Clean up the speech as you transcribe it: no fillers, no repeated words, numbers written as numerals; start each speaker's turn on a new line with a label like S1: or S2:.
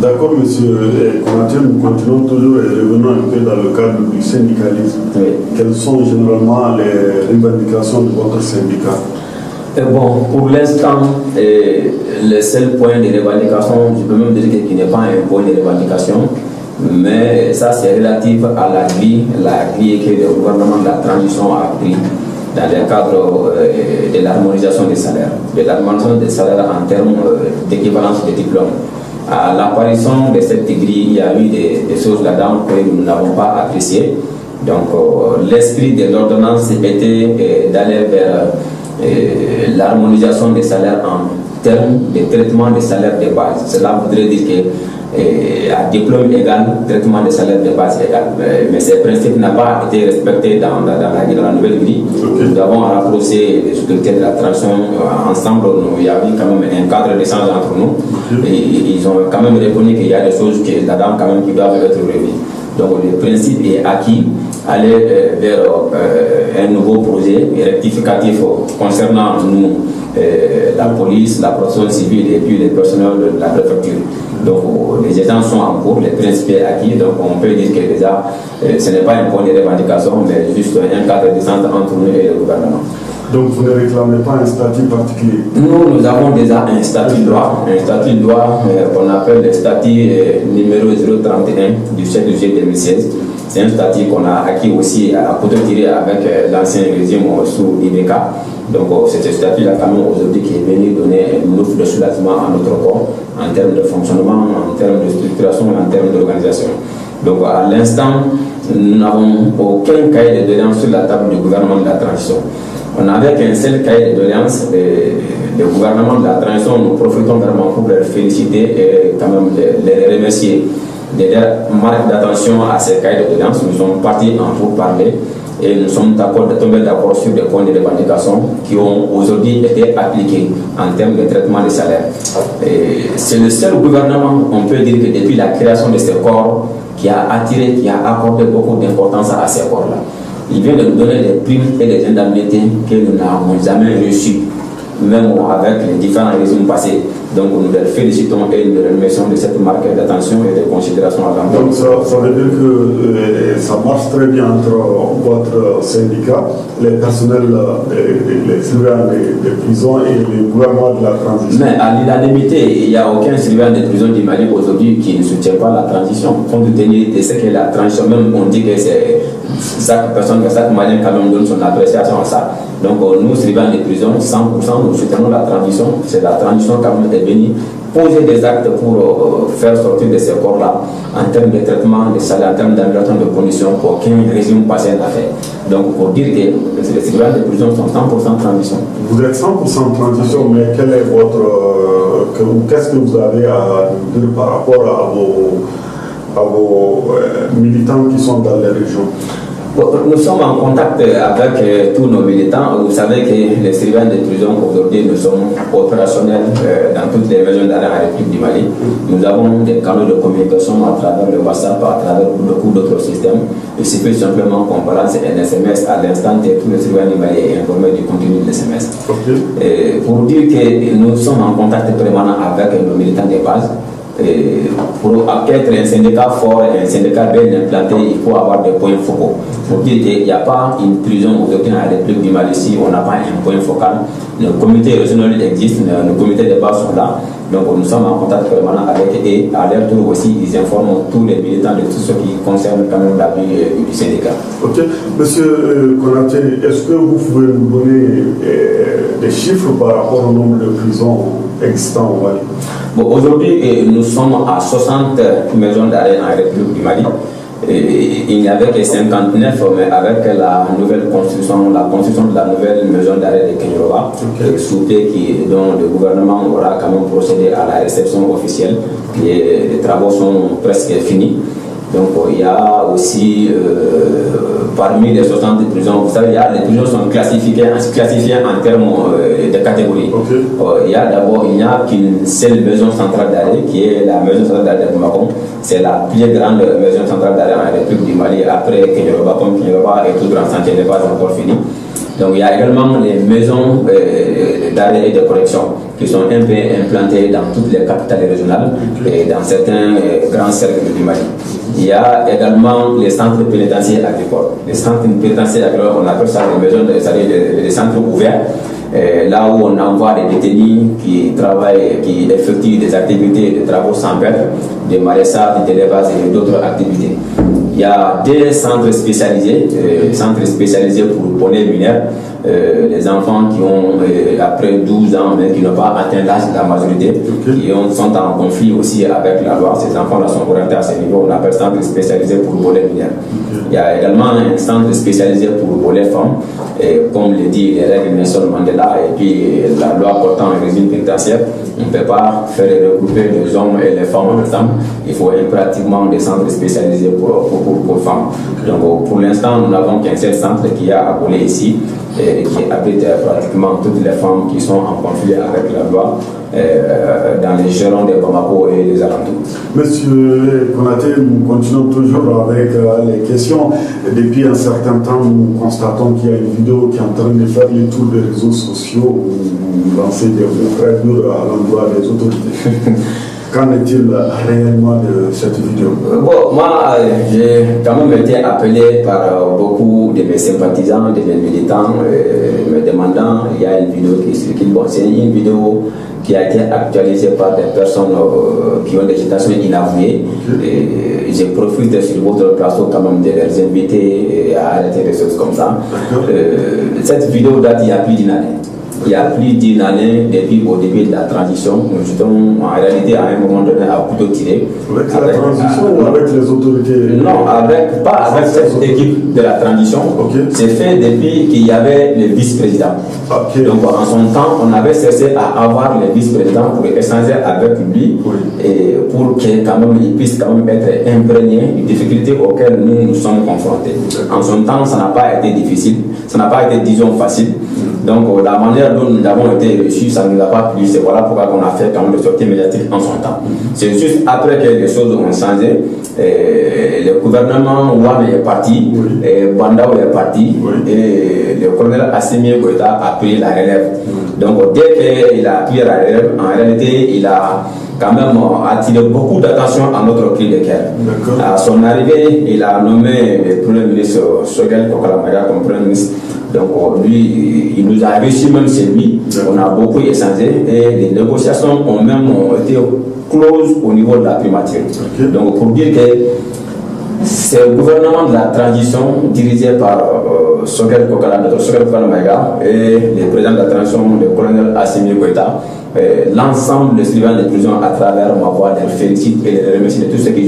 S1: D'accord, monsieur Konaté, nous continuons toujours et revenons un peu dans le cadre du syndicalisme.
S2: Oui.
S1: Quelles sont généralement les revendications de votre syndicat?
S2: Bon, pour l'instant, le seul point de revendication, je peux même dire qu'il n'est pas un point de revendication, mais ça c'est relatif à la grille que le gouvernement de la transition a pris dans le cadre de l'harmonisation des salaires. De l'harmonisation des salaires en termes d'équivalence de diplôme. À l'apparition de cette grille, il y a eu des choses là-dedans que nous n'avons pas appréciées. Donc, l'esprit de l'ordonnance était d'aller vers l'harmonisation des salaires en termes de traitement des salaires de base. Cela voudrait dire qu'à diplôme égal, traitement des salaires de base égal. Mais ce principe n'a pas été respecté dans la nouvelle grille. Nous avons rapproché les autorités de la transition ensemble. Il y avait quand même un cadre d'échange entre nous. Et ils ont quand même reconnu qu'il y a des choses là-dedans quand même qui doivent être revues. Donc le principe est acquis, aller vers un nouveau projet rectificatif concernant nous, la police, la protection civile et puis les personnels de la préfecture. Donc les échanges sont en cours, le principe est acquis, donc on peut dire que déjà ce n'est pas un point de revendication, mais juste un cadre de centre entre nous et le gouvernement.
S1: Donc vous ne réclamez pas un statut particulier?
S2: Nous avons déjà un statut de droit qu'on appelle le statut numéro 031 du 7 juillet 2016. C'est un statut qu'on a acquis aussi à couteau tiré avec l'ancien régime sous IBK. Donc c'est ce statut-là quand même aujourd'hui qui est venu donner une offre de soulagement à notre corps en termes de fonctionnement, en termes de structuration, en termes d'organisation. Donc à l'instant, nous n'avons aucun cahier de doléances sur la table du gouvernement de la transition. On n'avait qu'un seul cahier de doléances du gouvernement de la transition. Nous profitons vraiment pour les féliciter et quand même les remercier de leur marque d'attention à ces cahiers de doléances. Nous sommes partis en pourparlers et nous sommes tombés d'accord sur des points de revendication qui ont aujourd'hui été appliqués en termes de traitement des salaires. C'est le seul gouvernement, on peut dire que depuis la création de ces corps, qui a attiré, qui a accordé beaucoup d'importance à ces corps-là. Il vient de nous donner des primes et des indemnités que nous n'avons jamais reçues, même avec les différents régimes passés. Donc nous les félicitons et nous les remercions de cette marque d'attention et de considération à l'emploi.
S1: Donc ça veut dire que ça marche très bien entre votre syndicat, les personnels, les surveillants des prisons et le gouvernement de la transition.
S2: Mais à l'unanimité, il n'y a aucun surveillant des prisons du Mali aujourd'hui qui ne soutient pas la transition. Compte tenu de ce que la transition, même on dit que c'est chaque personne, chaque Malien quand même donne son appréciation à ça. Donc nous, surveillants des prisons, 100%, nous soutenons la transition. C'est la transition quand même est venue poser des actes pour faire sortir de ces corps-là en termes de traitement des salaires, en termes d'amélioration de conditions qu'aucun régime passé n'a fait. Donc pour dire que les surveillants des prisons sont 100% transition.
S1: Vous êtes 100% transition, mais quel est qu'est-ce que vous avez à dire par rapport à vos militants qui sont dans les régions?
S2: Nous sommes en contact avec tous nos militants. Vous savez que les surveillants des prisons aujourd'hui, nous sommes opérationnels dans toutes les régions d'arrêt en République du Mali. Nous avons des canaux de communication à travers le WhatsApp, à travers beaucoup d'autres systèmes. Il suffit simplement qu'on balance un SMS à l'instant et tous les surveillants du Mali est informé du contenu de l'SMS. Pour dire que nous sommes en contact permanent avec nos militants de base. Pour être un syndicat fort, un syndicat bien implanté, il faut avoir des points focaux. Pour dire qu'il n'y a pas une prison aujourd'hui en République du Mali si on n'a pas un point focal. Nos comités régionaux existent, nos comités de base sont là. Donc nous sommes en contact permanent avec eux et à leur tour aussi, ils informent tous les militants de tout ce qui concerne quand même la vie du syndicat.
S1: Ok. Monsieur Konaté, est-ce que vous pouvez nous donner des chiffres par rapport au nombre de prisons existantes au Mali?
S2: Bon, aujourd'hui, nous sommes à 60 maisons d'arrêt en République du Mali. Il n'y avait que 59, mais avec la nouvelle construction, la construction de la nouvelle maison d'arrêt de Kenyoroba, dont le gouvernement aura quand même procédé à la réception officielle, et les travaux sont presque finis. Donc il y a aussi parmi les 60 prisons, vous savez, les prisons sont classifiées en termes de catégories. Il n'y a qu'une seule maison centrale d'arrêt qui est la maison centrale d'arrêt de Bamako. C'est la plus grande maison centrale d'arrêt en République du Mali après Kenyoroba, comme Kenyoroba est toujours en chantier, n'est pas encore fini. Donc il y a également les maisons d'arrêt et de correction qui sont un peu implantés dans toutes les capitales régionales et dans certains grands cercles du Mali. Il y a également les centres pénitentiaires agricoles. Les centres pénitentiaires agricoles, on appelle ça des maisons, des centres ouverts, là où on envoie des détenus qui travaillent, qui effectuent des activités de travaux sans perte, de maraîchage, d'élevage et d'autres activités. Il y a des centres spécialisés pour le poney mineur, les enfants qui ont après 12 ans, mais qui n'ont pas atteint l'âge de la majorité, qui sont en conflit aussi avec la loi. Ces enfants-là sont orientés à ce niveau. On appelle centre spécialisé pour le volet mineur. Il y a également un centre spécialisé pour le volet femmes, et comme le dit les règles de Nelson Mandela et puis la loi portant un régime pénitentiaire. On ne peut pas faire regrouper les hommes et les femmes ensemble. Il faut pratiquement des centres spécialisés pour femmes. Donc pour l'instant, nous n'avons qu'un seul centre qui a appelé ici et qui abrite pratiquement toutes les femmes qui sont en conflit avec la loi dans les gérants de Bamako et les alentours.
S1: Monsieur Konaté, nous continuons toujours avec les questions. Depuis un certain temps, nous constatons qu'il y a une vidéo qui est en train de faire les tours des réseaux sociaux où vous lancez des mots très durs à l'endroit des autorités. Qu'en est-il réellement de cette vidéo?
S2: Bon, moi, j'ai quand même été appelé par beaucoup de mes sympathisants, de mes militants, me demandant, il y a une vidéo qui circule. Bon, c'est une vidéo qui a été actualisée par des personnes qui ont des citations inavouées. Je profite sur votre plateau quand même de les inviter à arrêter des choses comme ça. Cette vidéo date il y a plus d'une année. Il y a plus d'une année depuis au début de la transition. Nous étions en réalité à un moment donné à couteau tiré.
S1: Avec la transition ou avec les autorités?
S2: Non, pas avec cette équipe de la transition. C'est fait depuis qu'il y avait le vice-président. Donc en son temps, on avait cessé à avoir le vice-président pour échanger avec lui et pour qu'il puisse quand même être imprégné des difficultés auxquelles nous nous sommes confrontés. En son temps, ça n'a pas été difficile, ça n'a pas été, disons, facile. Donc la manière dont nous avons été reçus, ça ne nous a pas plu. C'est voilà pourquoi on a fait quand même des sorties médiatiques en son temps. C'est juste après que les choses ont changé, le gouvernement Ouane est parti, Bandao est parti, et le colonel Assimi Goïta a pris la relève. Donc dès qu'il a pris la relève, en réalité, il a quand même attiré beaucoup d'attention à notre cri de guerre. À son arrivée, il a nommé le Premier ministre Sogel Kokalamaya comme Premier ministre. Donc lui, il nous a reçus même chez lui. On a beaucoup échangé et les négociations ont même été closes au niveau de la primature. Donc pour dire que c'est le gouvernement de la transition dirigé par Sogel Kokalamaya et le président de la transition, le colonel Assimi Goïta, l'ensemble des surveillants de prison à travers ma voix, les félicite et les remercie de tout ce qu'ils ont.